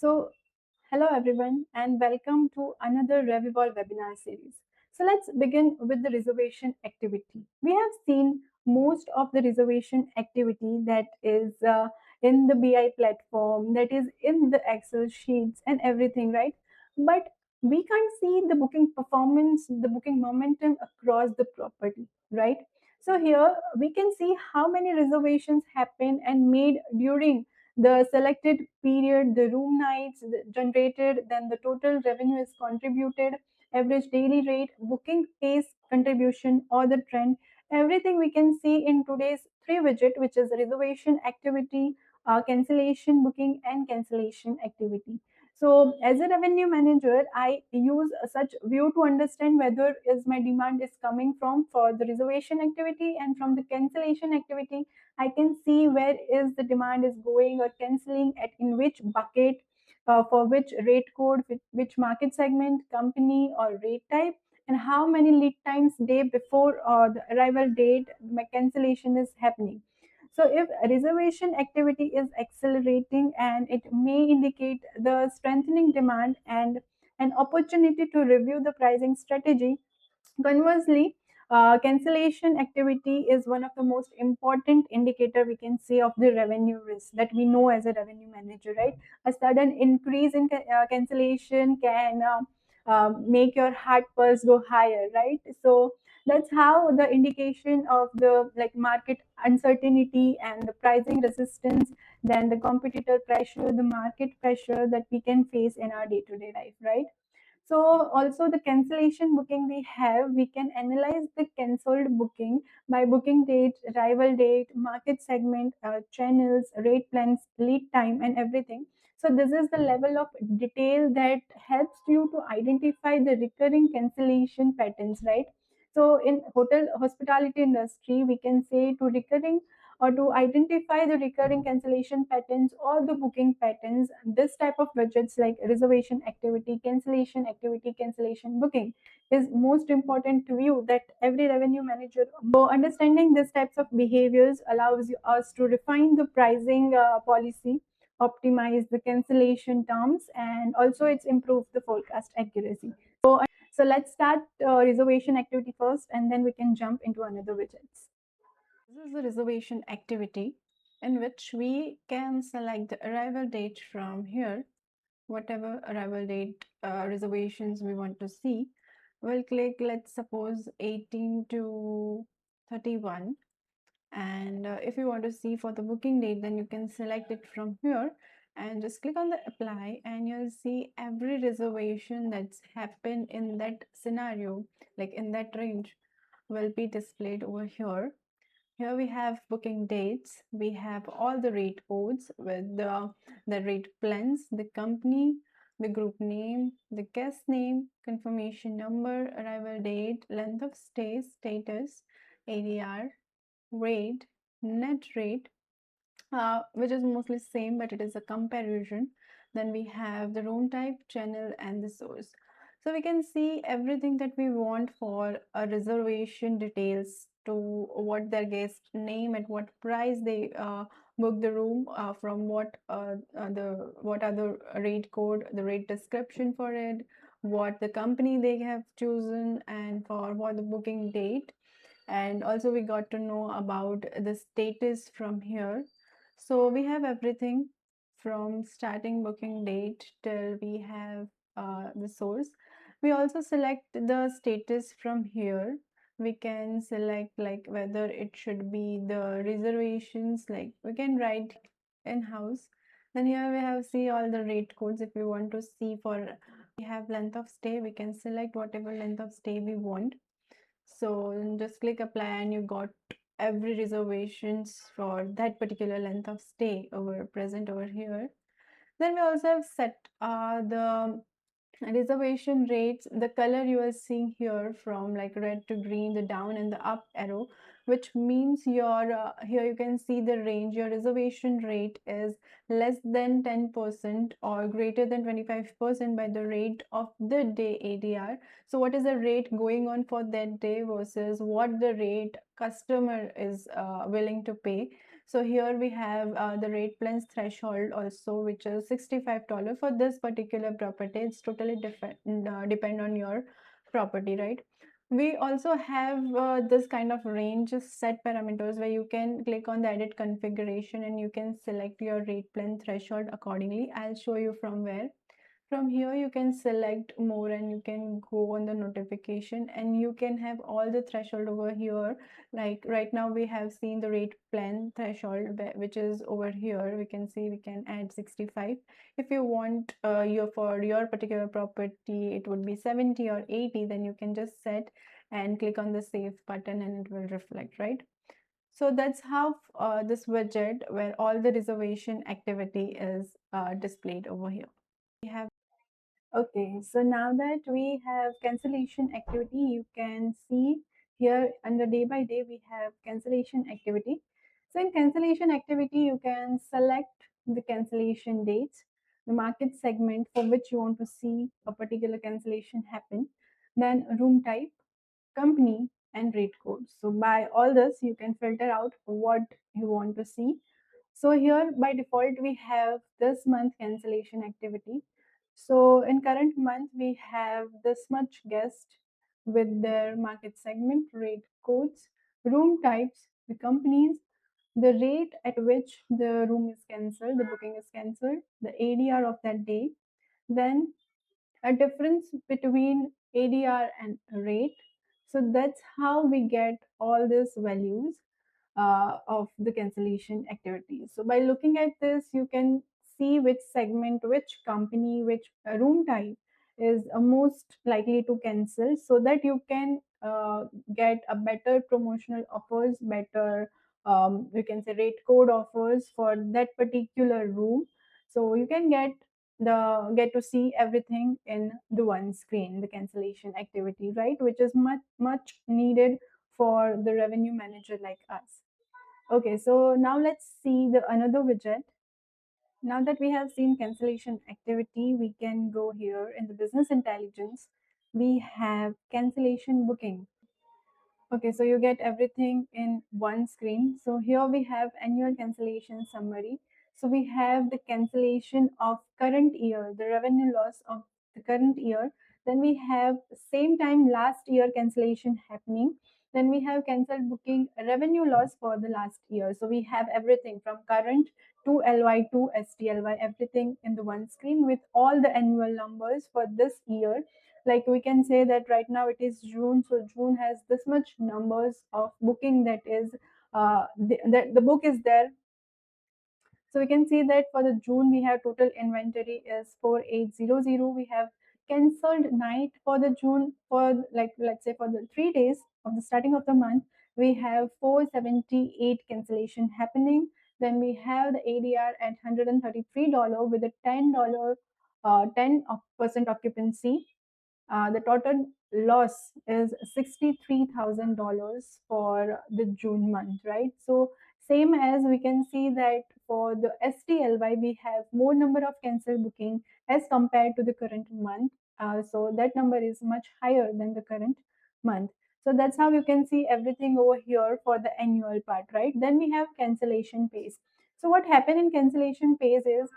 So, hello everyone, and welcome to another Revivol webinar series. So, let's begin with the reservation activity. We have seen most of the reservation activity that is in the BI platform, that is in the Excel sheets and everything, right? But we can't see the booking performance, the booking momentum across the property, right? So, here we can see how many reservations happened and made during the selected period, the room nights generated, then the total revenue is contributed, average daily rate, booking pace contribution, or the trend. Everything we can see in today's three widget, which is reservation activity, cancellation booking, and cancellation activity. So as a revenue manager, I use such view to understand whether is my demand is coming from for the reservation activity and from the cancellation activity. I can see where is the demand is going or canceling at in which bucket, for which rate code, which market segment, company or rate type, and how many lead times day before the arrival date my cancellation is happening. So if reservation activity is accelerating, and it may indicate the strengthening demand and an opportunity to review the pricing strategy. Conversely, cancellation activity is one of the most important indicator we can say of the revenue risk that we know as a revenue manager, right? A sudden increase in cancellation can make your heart pulse go higher, right? So that's how the indication of the like market uncertainty and the pricing resistance, then the competitor pressure, the market pressure that we can face in our day-to-day life, right? So also the cancellation booking we can analyze the cancelled booking by booking date, arrival date, market segment, channels, rate plans, lead time, and everything. So this is the level of detail that helps you to identify the recurring cancellation patterns, right? So in hotel hospitality industry, we can say to recurring or to identify the recurring cancellation patterns or the booking patterns, this type of widgets like reservation activity, cancellation booking is most important to you that every revenue manager. So understanding these types of behaviors allows us to refine the pricing policy, optimize the cancellation terms, and also it's improved the forecast accuracy. So let's start reservation activity first, and then we can jump into another widgets. This is the reservation activity in which we can select the arrival date from here, whatever arrival date reservations we want to see. We'll click, let's suppose 18 to 31. And if you want to see for the booking date, then you can select it from here and just click on the apply, and you'll see every reservation that's happened in that scenario, like in that range, will be displayed over here. Here we have booking dates. We have all the rate codes with the rate plans, the company, the group name, the guest name, confirmation number, arrival date, length of stay, status, ADR, rate, net rate, which is mostly same, but it is a comparison. Then we have the room type, channel, and the source. So we can see everything that we want for a reservation details, to what their guest name, at what price they book the room, from what are the rate code, the rate description for it, what the company they have chosen, and for what the booking date. And also we got to know about the status from here. So we have everything from starting booking date till we have the source. We also select the status from here. We can select like whether it should be the reservations, like we can write in-house. Then here we have see all the rate codes. If we want to see for, we have length of stay, we can select whatever length of stay we want. So just click apply, and you got every reservations for that particular length of stay over present over here. Then we also have set the reservation rates. The color you are seeing here from like red to green, the down and the up arrow, which means your here you can see the range. Your reservation rate is less than 10% or greater than 25% by the rate of the day ADR. So what is the rate going on for that day versus what the rate customer is willing to pay. So here we have the rate plans threshold also, which is $65 for this particular property. It's totally different, depend on your property, right? We also have this kind of range set parameters where you can click on the edit configuration and you can select your rate plan threshold accordingly. I'll show you from where. From here you can select more and you can go on the notification and you can have all the threshold over here. Like right now we have seen the rate plan threshold, which is over here. We can see we can add 65. If you want your for your particular property it would be 70 or 80, then you can just set and click on the save button and it will reflect, right? So that's how this widget where all the reservation activity is displayed over here. We have Okay, so now that we have cancellation activity, you can see here under day by day we have cancellation activity. So in cancellation activity, you can select the cancellation dates, the market segment for which you want to see a particular cancellation happen, then room type, company, and rate code. So by all this, you can filter out what you want to see. So here by default, we have this month cancellation activity. So in current month, we have this much guest with their market segment, rate codes, room types, the companies, the rate at which the room is cancelled, the booking is cancelled, the ADR of that day, then a difference between ADR and rate. So that's how we get all these values of the cancellation activities. So by looking at this, you can see which segment, which company, which room type is most likely to cancel so that you can get a better promotional offers, better you can say rate code offers for that particular room. So you can get to see everything in the one screen, the cancellation activity, right? Which is much needed for the revenue manager like us. Okay, so now let's see the another widget. Now that we have seen cancellation activity, we can go here in the business intelligence. We have cancellation booking. Okay, so you get everything in one screen. So here we have annual cancellation summary. So we have the cancellation of current year, the revenue loss of the current year. Then we have same time last year cancellation happening. Then we have cancelled booking revenue loss for the last year. So we have everything from current to LY to STLY, everything in the one screen with all the annual numbers for this year. Like we can say that right now it is June, so June has this much numbers of booking that is the book is there. So we can see that for the June we have total inventory is 4800. We have cancelled night for the June for like let's say for the 3 days of the starting of the month we have 478 cancellation happening. Then we have the ADR at $133 with a $10 10% occupancy. The total loss is $63,000 for the June month, right? So same as we can see that for the STLY, we have more number of cancel booking as compared to the current month. So that number is much higher than the current month. So that's how you can see everything over here for the annual part, right? Then we have cancellation pace. So what happened in cancellation pace is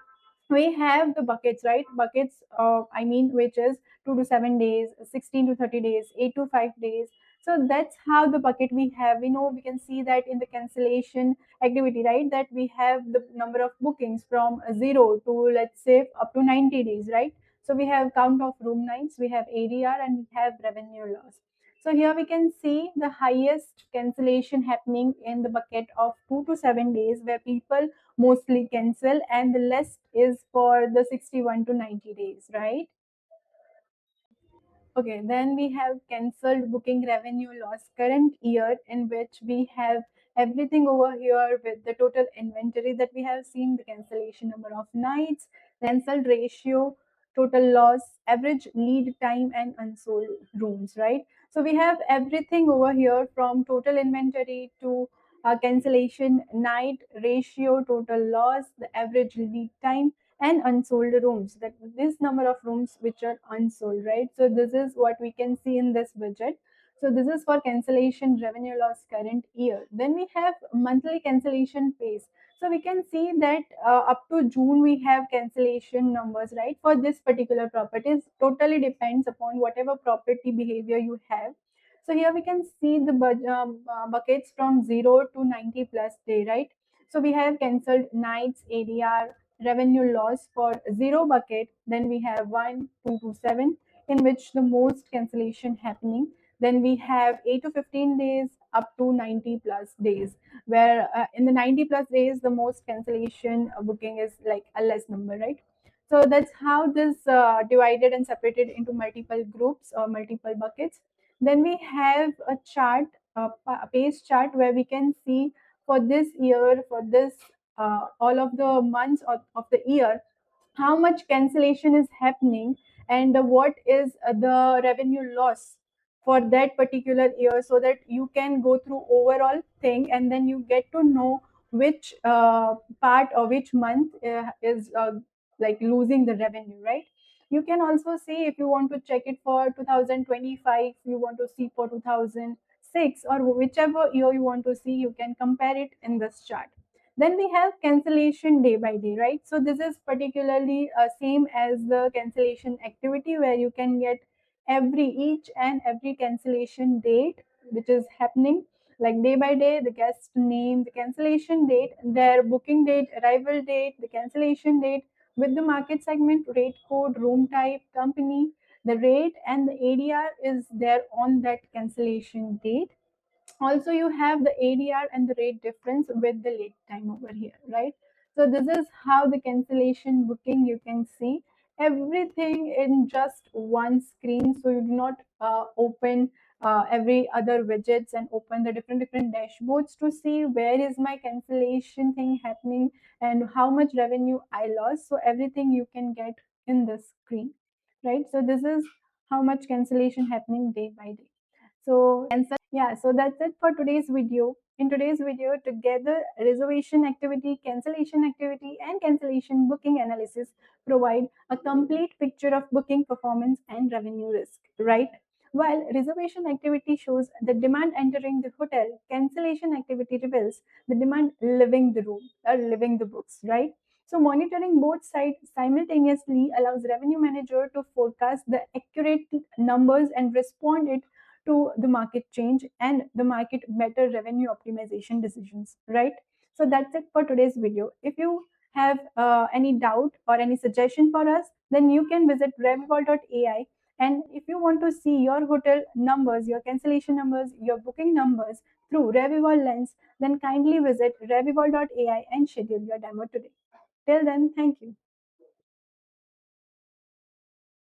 we have the buckets, right? Buckets, I mean, which is 2 to 7 days, 16 to 30 days, 8 to 5 days. So that's how the bucket we have. We know we can see that in the cancellation activity, right? That we have the number of bookings from 0 to let's say up to 90 days, right? So we have count of room nights, we have ADR, and we have revenue loss. So here we can see the highest cancellation happening in the bucket of 2 to 7 days where people mostly cancel, and the less is for the 61 to 90 days, right? Okay, then we have cancelled booking revenue loss current year, in which we have everything over here with the total inventory that we have seen, the cancellation number of nights, cancelled ratio, total loss, average lead time, and unsold rooms, right? So we have everything over here from total inventory to cancellation night ratio, total loss, the average lead time, and unsold rooms, that this number of rooms which are unsold, right? So this is what we can see in this widget. So this is for cancellation revenue loss current year. Then we have monthly cancellation pace. So we can see that up to June we have cancellation numbers, right? For this particular properties, totally depends upon whatever property behavior you have. So here we can see the buckets from 0 to 90 plus day, right? So we have cancelled nights, ADR, revenue loss for 0 bucket. Then we have 1, 2 to 7, in which the most cancellation happening. Then we have 8 to 15 days up to 90 plus days, where in the 90 plus days, the most cancellation booking is like a less number, right? So that's how this divided and separated into multiple groups or multiple buckets. Then we have a chart, a page chart, where we can see for this year, for this all of the months of the year, how much cancellation is happening and what is the revenue loss for that particular year, so that you can go through overall thing and then you get to know which part or which month is like losing the revenue, right? You can also see, if you want to check it for 2025, you want to see for 2006, or whichever year you want to see, you can compare it in this chart. Then we have cancellation day by day, right? So this is particularly same as the cancellation activity, where you can get every each and every cancellation date which is happening, like day by day, the guest name, the cancellation date, their booking date, arrival date, the cancellation date, with the market segment, rate code, room type, company, the rate, and the ADR is there on that cancellation date. Also, you have the ADR and the rate difference with the late time over here, right? So this is how the cancellation booking, you can see everything in just one screen. So you do not open every other widgets and open the different dashboards to see where is my cancellation thing happening and how much revenue I lost. So everything you can get in this screen, right? So this is how much cancellation happening day by day. So yeah, so that's it for today's video. In today's video, together, reservation activity, cancellation activity, and cancellation booking analysis provide a complete picture of booking performance and revenue risk, right? While reservation activity shows the demand entering the hotel, cancellation activity reveals the demand leaving the room or leaving the books, right? So monitoring both sides simultaneously allows revenue manager to forecast the accurate numbers and respond it to the market change and the market better revenue optimization decisions, right? So that's it for today's video. If you have any doubt or any suggestion for us, then you can visit revval.ai. And if you want to see your hotel numbers, your cancellation numbers, your booking numbers through Revivol lens, then kindly visit revivol.ai and schedule your demo today. Till then, thank you.